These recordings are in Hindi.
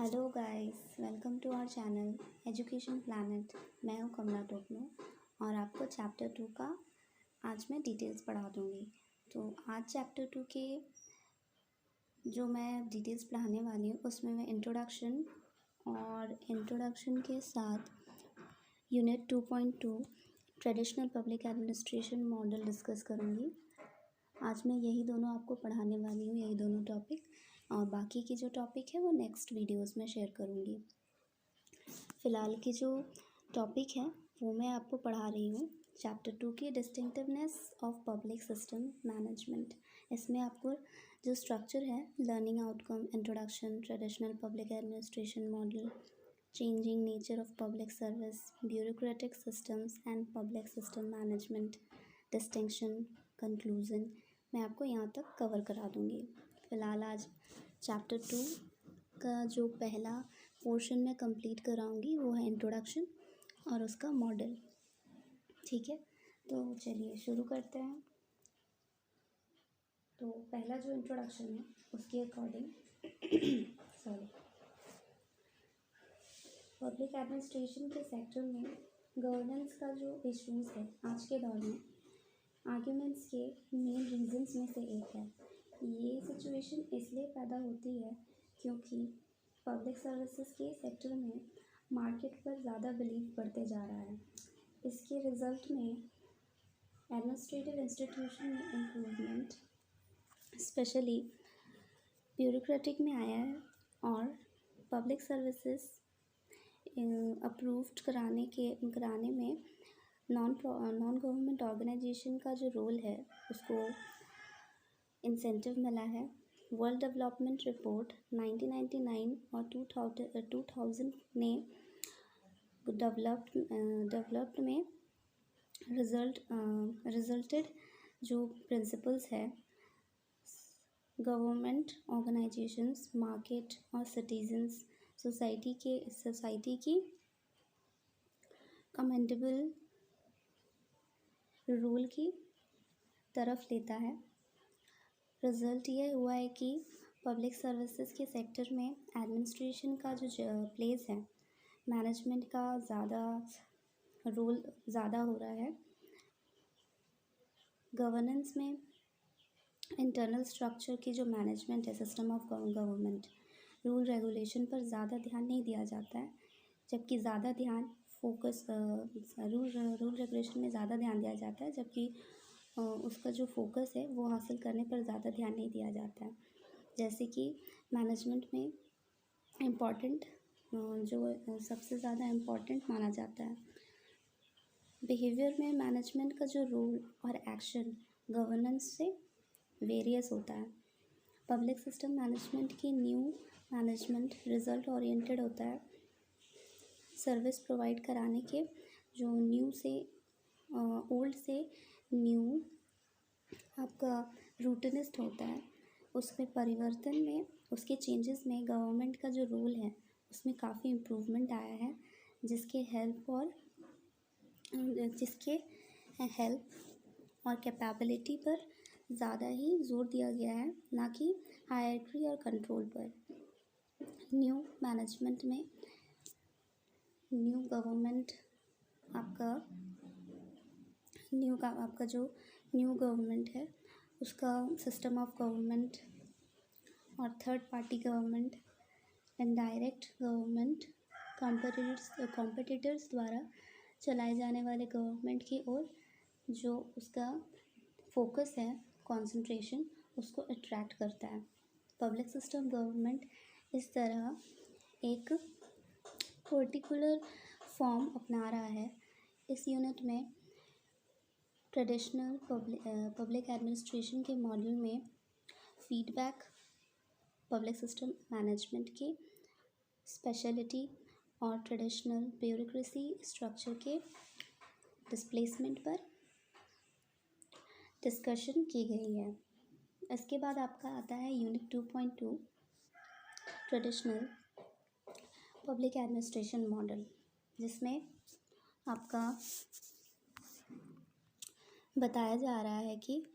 Hello guys, welcome to our channel education planet. मैं हूं कमला टोपनो और आपको चैप्टर 2 का आज मैं डिटेल्स पढ़ा दूंगी। तो आज चैप्टर 2 के जो मैं डिटेल्स पढ़ाने वाली हूँ उसमें मैं इंट्रोडक्शन और इंट्रोडक्शन के साथ unit 2.2 traditional public administration model discuss करूँगी। आज मैं यही दोनों आपको पढ़ाने वाली हूँ, यही दोनों टॉपिक, और बाकी की जो टॉपिक है वो नेक्स्ट वीडियोस में शेयर करूँगी। फ़िलहाल की जो टॉपिक है वो मैं आपको पढ़ा रही हूँ चैप्टर 2 की distinctiveness of public system management. इसमें आपको जो स्ट्रक्चर है, learning outcome, introduction, traditional public administration model, changing nature of public service, bureaucratic systems and public system management, distinction, conclusion, मैं आपको यहाँ तक कवर करा दूँगी। फ़िलहाल आज चैप्टर 2 का जो पहला पोर्शन मैं कंप्लीट कराऊंगी वो है इंट्रोडक्शन और उसका मॉडल। ठीक है, तो चलिए शुरू करते हैं। तो पहला जो इंट्रोडक्शन है उसके अकॉर्डिंग पब्लिक एडमिनिस्ट्रेशन के सेक्टर में गवर्नेंस का जो इश्यूज़ है आज के दौर में आर्ग्यूमेंट्स के मेन रीजंस में से एक है। ये सिचुएशन इसलिए पैदा होती है क्योंकि पब्लिक सर्विसेज के सेक्टर में मार्केट पर ज़्यादा बिलीव बढ़ते जा रहा है। इसके रिज़ल्ट में एडमिनिस्ट्रेटिव इंस्टीट्यूशन में इम्प्रूवमेंट स्पेशली ब्यूरोक्रेटिक में आया है और पब्लिक सर्विसेज अप्रूव्ड कराने में नॉन गवर्नमेंट ऑर्गेनाइजेशन का जो रोल है उसको इंसेंटिव मिला है। वर्ल्ड डेवलपमेंट रिपोर्ट 1999 और 2000 ने डेवलप्ड में रिजल्टेड जो प्रिंसिपल्स है गवर्नमेंट ऑर्गेनाइजेशंस, मार्केट और सिटीजन्स सोसाइटी की कमेंडेबल रोल की तरफ लेता है। रिज़ल्ट ये हुआ है कि पब्लिक सर्विसेज के सेक्टर में एडमिनिस्ट्रेशन का जो प्लेस है, मैनेजमेंट का रोल ज़्यादा हो रहा है। गवर्नेंस में इंटरनल स्ट्रक्चर की जो मैनेजमेंट है, system of government, rule regulation पर ज़्यादा ध्यान नहीं दिया जाता है, जबकि ज़्यादा ध्यान फोकस रूल रेगुलेशन में ज़्यादा ध्यान दिया जाता है, जबकि उसका जो फोकस है वो हासिल करने पर ज़्यादा ध्यान नहीं दिया जाता है। जैसे कि मैनेजमेंट में इम्पॉर्टेंट जो सबसे ज़्यादा इम्पॉर्टेंट माना जाता है, बिहेवियर में मैनेजमेंट का जो रोल और एक्शन गवर्नेंस से वेरियस होता है। पब्लिक सिस्टम मैनेजमेंट की न्यू मैनेजमेंट रिज़ल्ट ओरिएंटेड होता है। सर्विस प्रोवाइड कराने के जो न्यू से ओल्ड से न्यू आपका रूटीनिस्ट होता है, उसमें परिवर्तन में, उसके चेंजेस में गवर्नमेंट का जो रोल है उसमें काफ़ी इम्प्रूवमेंट आया है, जिसके हेल्प और कैपेबिलिटी पर ज़्यादा ही जोर दिया गया है, ना कि हायरार्की और कंट्रोल पर। न्यू मैनेजमेंट में न्यू गवर्नमेंट आपका जो न्यू गवर्नमेंट है उसका सिस्टम ऑफ गवर्नमेंट और third party government, indirect government, competitors द्वारा चलाए जाने वाले गवर्नमेंट की ओर जो उसका फोकस है, कंसंट्रेशन, उसको अट्रैक्ट करता है। पब्लिक सिस्टम गवर्नमेंट इस तरह एक पर्टिकुलर फॉर्म अपना रहा है। इस यूनिट में ट्रेडिशनल पब्लिक एडमिनिस्ट्रेशन के मॉडल में फीडबैक, पब्लिक सिस्टम मैनेजमेंट की स्पेशलिटी और ट्रेडिशनल ब्यूरोक्रेसी स्ट्रक्चर के डिस्प्लेसमेंट पर डिस्कशन की गई है। इसके बाद आपका आता है unit 2.2 traditional public administration model, जिसमें आपका बताया जा रहा है कि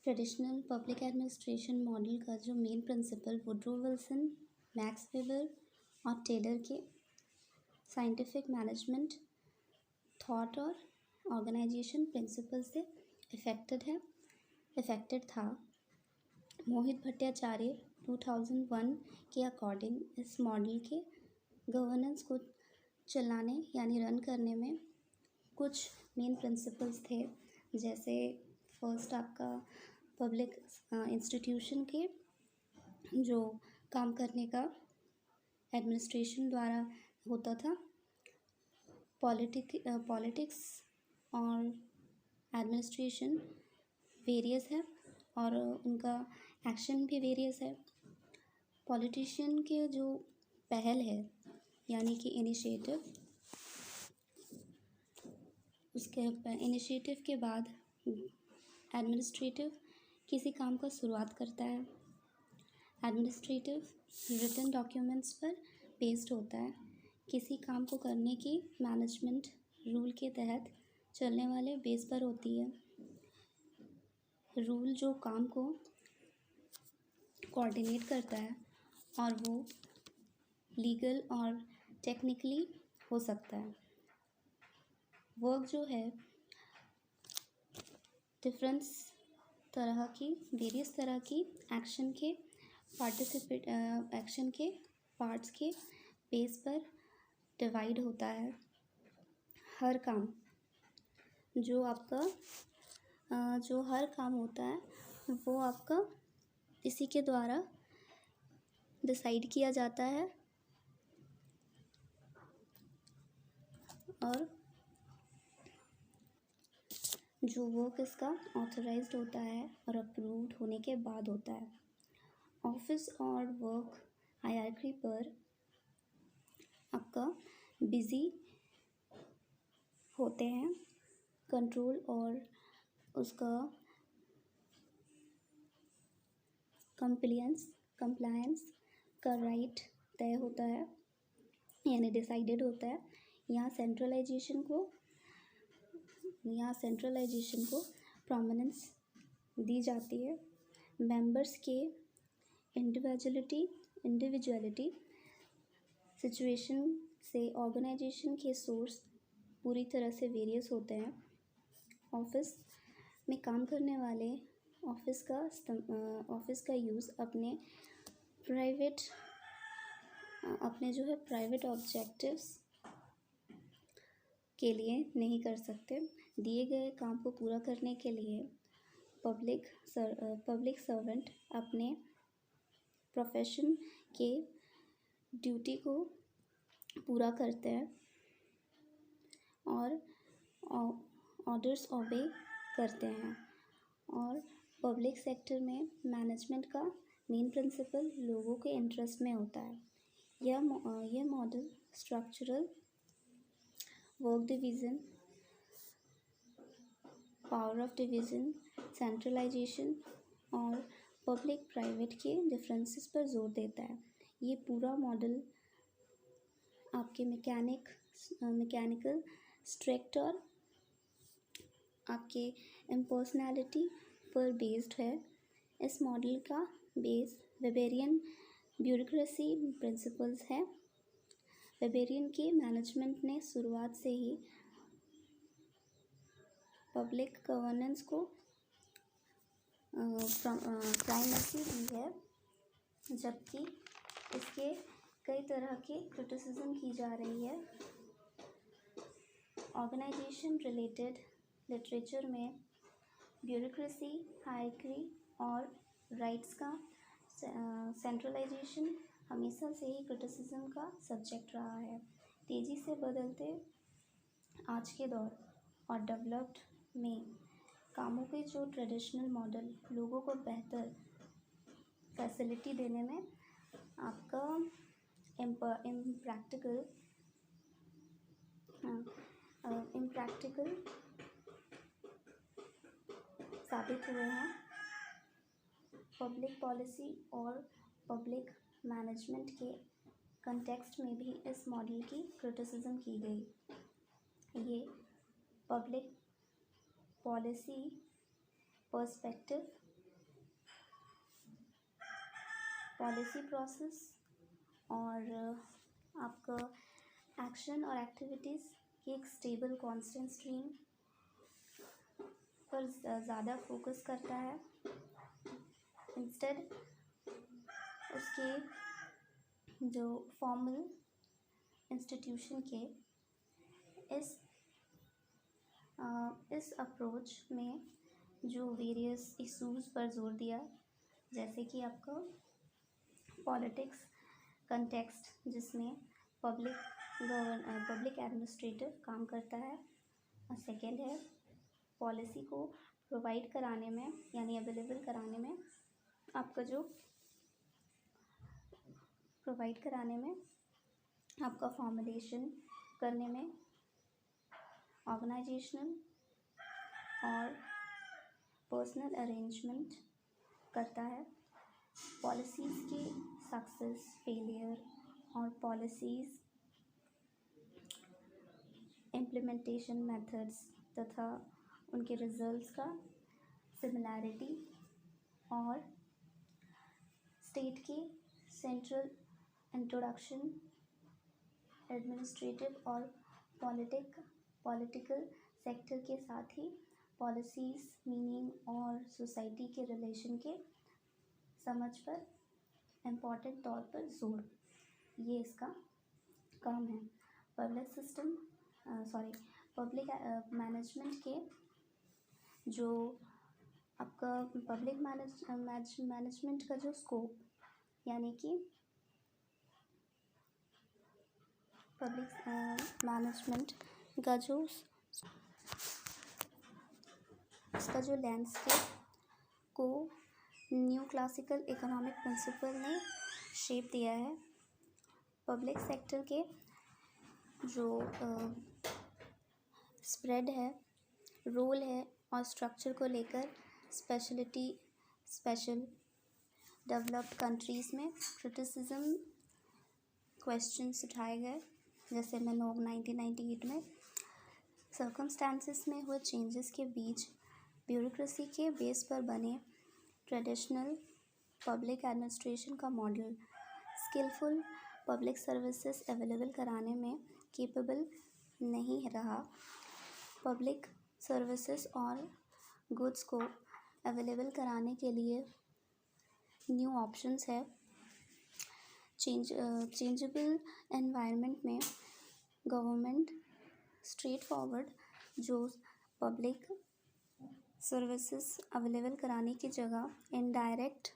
ट्रेडिशनल पब्लिक एडमिनिस्ट्रेशन मॉडल का जो main principal Woodrow Wilson Max Weber और टेलर के साइंटिफिक मैनेजमेंट थॉट और ऑर्गेनाइजेशन प्रिंसिपल से इफेक्टेड था। मोहित भट्टाचार्य 2001 के अकॉर्डिंग इस मॉडल के गवर्नेंस को चलाने यानी रन करने में कुछ मेन प्रिंसिपल्स थे। जैसे फर्स्ट आपका पब्लिक इंस्टीट्यूशन के जो काम करने का एडमिनिस्ट्रेशन द्वारा होता था। पॉलिटिक्स और एडमिनिस्ट्रेशन वेरियस है और उनका एक्शन भी वेरियस है। पॉलिटिशियन के जो पहल है यानी कि इनिशिएटिव, उसके इनिशिएटिव के बाद एडमिनिस्ट्रेटिव किसी काम का शुरुआत करता है। एडमिनिस्ट्रेटिव रिटन डॉक्यूमेंट्स पर बेस्ड होता है। किसी काम को करने की मैनेजमेंट रूल के तहत चलने वाले बेस पर होती है। रूल जो काम को कोऑर्डिनेट करता है और वो लीगल और टेक्निकली हो सकता है। वर्क जो है वेरियस तरह की एक्शन के पार्ट्स के बेस पर डिवाइड होता है। हर काम जो हर काम होता है वो आपका इसी के द्वारा डिसाइड किया जाता है और जो वर्क इसका ऑथराइज्ड होता है और अप्रूव्ड होने के बाद होता है। ऑफिस और वर्क हायरार्की पर आपका बिजी होते हैं। कंट्रोल और उसका कंप्लायंस का राइट तय होता है यानी डिसाइडेड होता है। यहाँ सेंट्रलाइजेशन को प्रोमिनेंस दी जाती है। मेंबर्स के इंडिविजुअलिटी सिचुएशन से ऑर्गेनाइजेशन के सोर्स पूरी तरह से वेरियस होते हैं। ऑफिस में काम करने वाले ऑफिस का यूज़ अपने प्राइवेट ऑब्जेक्टिव्स के लिए नहीं कर सकते। दिए गए काम को पूरा करने के लिए पब्लिक सर्वेंट अपने प्रोफेशन के ड्यूटी को पूरा करते हैं और ऑर्डर्स ओबे करते हैं। और पब्लिक सेक्टर में मैनेजमेंट का मेन प्रिंसिपल लोगों के इंटरेस्ट में होता है। यह model structural work division, power of division, centralization और पब्लिक प्राइवेट के डिफरेंसेस पर जोर देता है। ये पूरा मॉडल आपके मैकेनिकल स्ट्रिक्ट और आपके इम्पर्सनैलिटी पर बेस्ड है। इस मॉडल का बेस वेबेरियन ब्यूरोक्रेसी प्रिंसिपल्स है। वेबेरियन के मैनेजमेंट ने शुरुआत से ही पब्लिक गवर्नेंस को प्राइमेसी दी है, जबकि इसके कई तरह की क्रिटिसिज्म की जा रही है। ऑर्गेनाइजेशन रिलेटेड लिटरेचर में ब्यूरोक्रेसी, हायरार्की और राइट्स का सेंट्रलाइजेशन हमेशा से ही क्रिटिसिज्म का सब्जेक्ट रहा है। तेज़ी से बदलते आज के दौर और डेवलप्ड में कामों के जो ट्रेडिशनल मॉडल लोगों को बेहतर फैसिलिटी देने में आपका इम्प्रैक्टिकल साबित हुए हैं। पब्लिक पॉलिसी और पब्लिक मैनेजमेंट के कंटेक्स्ट में भी इस मॉडल की क्रिटिसिज्म की गई। ये public policy perspective, policy process और आपका एक्शन और एक्टिविटीज़ की एक स्टेबल कांस्टेंट स्ट्रीम पर ज़्यादा फोकस करता है। इंस्टेड उसके जो फॉर्मल इंस्टीट्यूशन के इस अप्रोच में जो वेरियस इश्यूज पर जोर दिया, जैसे कि आपका पॉलिटिक्स कंटेक्स्ट जिसमें पब्लिक एडमिनिस्ट्रेटिव काम करता है, और सेकेंड है पॉलिसी को प्रोवाइड कराने में यानी अवेलेबल कराने में आपका जो प्रोवाइड कराने में आपका फॉर्मुलेशन करने में ऑर्गेनाइजेशनल और पर्सनल अरेंजमेंट करता है। पॉलिसीज़ की सक्सेस फेलियर और पॉलिसीज़ इम्प्लीमेंटेशन मेथड्स तथा उनके रिजल्ट्स का सिमिलैरिटी और स्टेट की सेंट्रल इंट्रोडक्शन एडमिनिस्ट्रेटिव और पॉलिटिकल सेक्टर के साथ ही पॉलिसीज़ मीनिंग और सोसाइटी के रिलेशन के समझ पर इम्पॉर्टेंट तौर पर जोर, ये इसका काम है। पब्लिक मैनेजमेंट के जो आपका पब्लिक मैनेजमेंट का जो स्कोप यानी कि पब्लिक मैनेजमेंट का जो इसका जो लैंडस्केप को न्यू क्लासिकल इकोनॉमिक प्रिंसिपल ने शेप दिया है। पब्लिक सेक्टर के जो स्प्रेड है, रोल है और स्ट्रक्चर को लेकर स्पेशल डेवलप्ड कंट्रीज़ में क्रिटिसिज्म क्वेश्चंस उठाए गए, जैसे मैनोग 1998 में। सर्कमस्टांसिस में हुए चेंजेस के बीच ब्यूरोक्रेसी के बेस पर बने ट्रेडिशनल पब्लिक एडमिनिस्ट्रेशन का model skilful public services available कराने में केपेबल नहीं रहा। पब्लिक सर्विसेज और गुड्स को अवेलेबल कराने के लिए न्यू ऑप्शंस है। चेंजेबल एनवायरनमेंट में गवर्नमेंट स्ट्रेट फॉरवर्ड जो पब्लिक सर्विसेज अवेलेबल कराने की जगह इनडायरेक्ट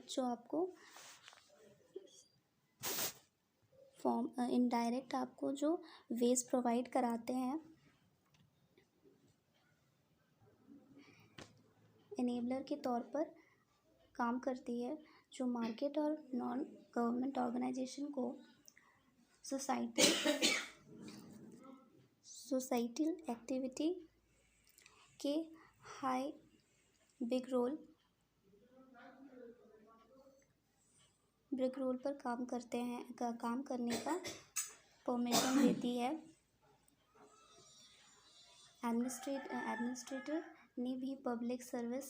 जो आपको इनडायरेक्ट आपको जो वेज प्रोवाइड कराते हैं, इनेबलर के तौर पर काम करती है, जो मार्केट और नॉन गवर्नमेंट ऑर्गेनाइजेशन को सोसाइटल एक्टिविटी के बिग रोल पर काम करने का परमिशन देती है। एडमिनिस्ट्रेटर ने भी पब्लिक सर्विस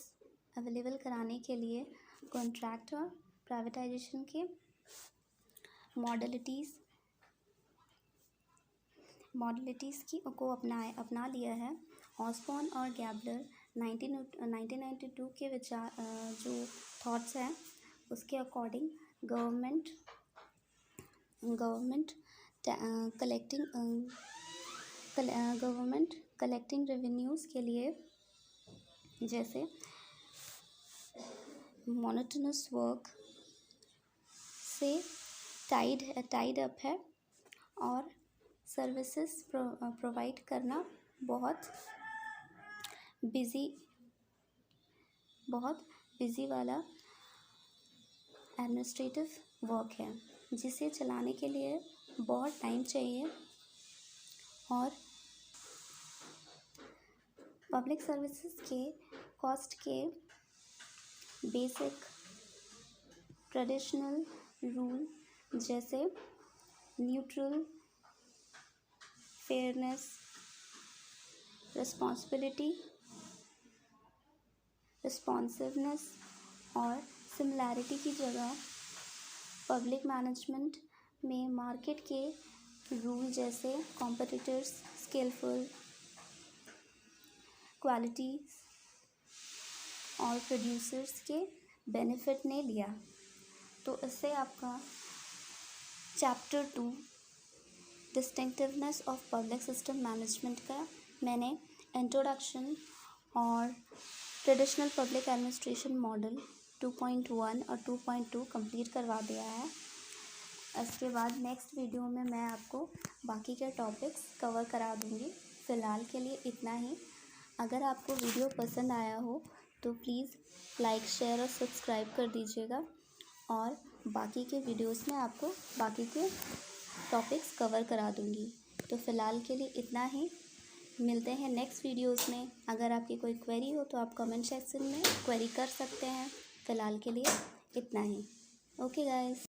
अवेलेबल कराने के लिए कॉन्ट्रैक्ट और प्राइवेटाइजेशन के मॉडलिटीज़ को अपना लिया है। ऑसबॉर्न और गैबलर 1992 के विचार जो थॉट्स हैं उसके अकॉर्डिंग गवर्नमेंट कलेक्टिंग रेवेन्यूज़ के लिए जैसे मोनोटोनस वर्क से टाइड अप है और सर्विसेज प्रोवाइड करना बहुत बिजी वाला एडमिनिस्ट्रेटिव वर्क है, जिसे चलाने के लिए बहुत टाइम चाहिए। और पब्लिक सर्विसेज के कॉस्ट के बेसिक ट्रेडिशनल रूल जैसे न्यूट्रल, फेयरनेस, रिस्पॉन्सिवनेस और सिमिलैरिटी की जगह पब्लिक मैनेजमेंट में मार्केट के रूल जैसे कॉम्पिटिटर्स, स्किलफुल, क्वालिटी और प्रोड्यूसर्स के बेनिफिट ने लिया। तो इससे आपका chapter 2 distinctiveness of public system management का मैंने इंट्रोडक्शन और ट्रेडिशनल पब्लिक एडमिनिस्ट्रेशन मॉडल 2.1 और 2.2 कंप्लीट करवा दिया है। इसके बाद नेक्स्ट वीडियो में मैं आपको बाकी के टॉपिक्स कवर करा दूँगी। फ़िलहाल के लिए इतना ही। अगर आपको वीडियो पसंद आया हो तो प्लीज़ लाइक, शेयर और सब्सक्राइब कर दीजिएगा, और बाकी के वीडियोस में आपको बाकी के टॉपिक्स कवर करा दूँगी। तो फ़िलहाल के लिए इतना ही। मिलते हैं नेक्स्ट वीडियोस में। अगर आपकी कोई क्वेरी हो तो आप कमेंट सेक्शन में क्वेरी कर सकते हैं। फ़िलहाल के लिए इतना ही। Okay guys.